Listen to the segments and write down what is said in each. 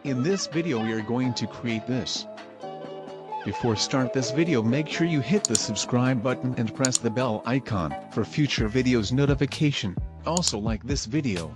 In this video we are going to create this. Before start this video, make sure you hit the subscribe button and press the bell icon for future videos notification. Also like this video.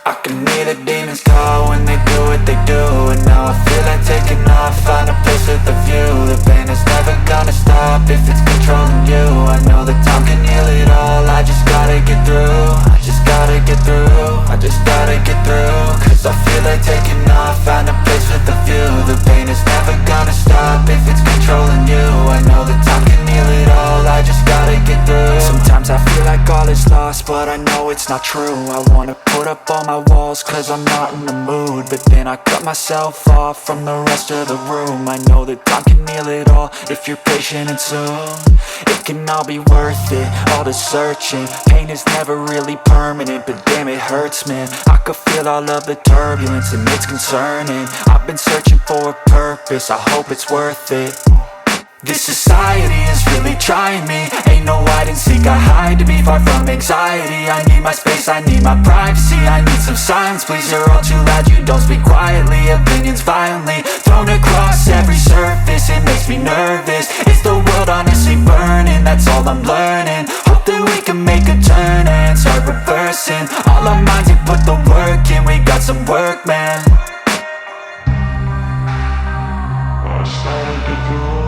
I can hear the demons call when they do what they do. And now I feel like taking off, find a place with a view. The pain is never gonna stop if it's controlling you. I know that time can heal it all, I just gotta get through. I just gotta get through, I just gotta get through. Cause I feel like taking off, find a place with a view. The pain is never gonna stop if it's controlling you. I know that time can heal it all, I just gotta get through. Sometimes I feel like all is lost, but I know it's not true. I wanna put up all my walls cause I'm not in the mood, but then I cut myself off from the rest of the room. I know that time can heal it all if you're patient and soon it can all be worth it, all the searching. Pain is never really permanent, but damn it hurts, man. I could feel all of the turbulence and it's concerning. I've been searching for a purpose, I hope it's worth it. This society is really trying me. Ain't no hide and seek, I hide to be far from anxiety. I need my space, I need my privacy. I need some silence, please, you're all too loud. You don't speak quietly, opinions violently thrown across every surface. It makes me nervous, it's the world honestly burning. That's all I'm learning, hope that we can make a turn and start reversing. All our minds, we put the work in, we got some work, man. I started to grow.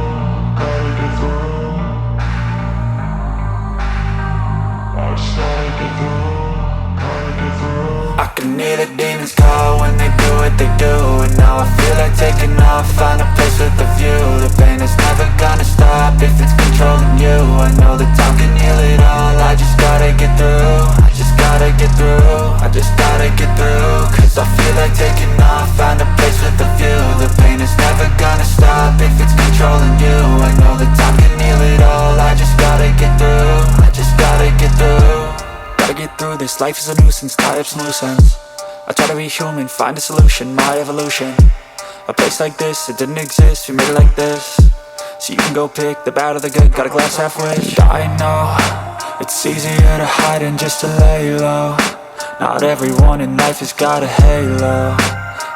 I can hear the demons call when they do what they do. And now I feel like taking off, find a place with a view. The pain is never gonna stop if it's controlling you. I know that time can heal it all, I just gotta get through. I just gotta get through, I just gotta get through. Cause I feel like taking off, find a place with a view. The pain is never gonna stop if it's controlling you. I know that time can heal it all, I just gotta get through. I just gotta get through. Gotta get through this, life is a nuisance, tie up some loose ends. I try to be human, find a solution, my evolution. A place like this, it didn't exist, we made it like this. So you can go pick the bad or the good, got a glass halfway. I know, it's easier to hide than just to lay low. Not everyone in life has got a halo.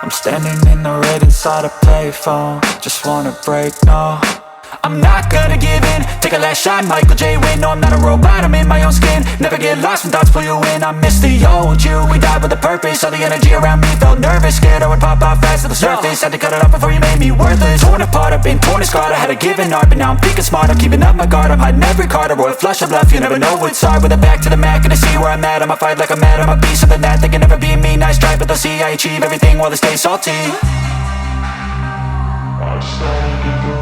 I'm standing in the red inside a payphone, just wanna break, no. I'm not gonna give in, take a last shot, Michael J. Win. No, I'm not a robot, I'm in my own skin. Never get lost when thoughts pull you in. I miss the old you, we died with a purpose. All the energy around me felt nervous, scared I would pop off fast to the surface. Had to cut it off before you made me worthless. Torn apart, I've been torn and scarred. I had a given art, but now I'm thinking smart. I'm keeping up my guard, I'm hiding every card. A royal flush of love, you never know what's hard. With a back to the mat, gonna see where I'm at. I'ma fight like I'm mad, I'm a beast of the net. They can never be me, nice try, but they'll see I achieve everything while they stay salty. I started to grow.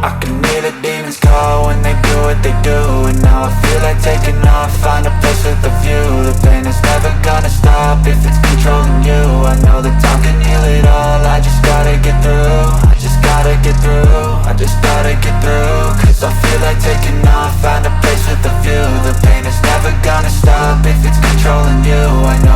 I can hear the demons call when they do what they do. And now I feel like taking off, find a place with a view. The pain is never gonna stop if it's controlling you. I know that time can heal it all, I just gotta get through. I just gotta get through, I just gotta get through. Cause I feel like taking off, find a place with a view. The pain is never gonna stop if it's controlling you. I know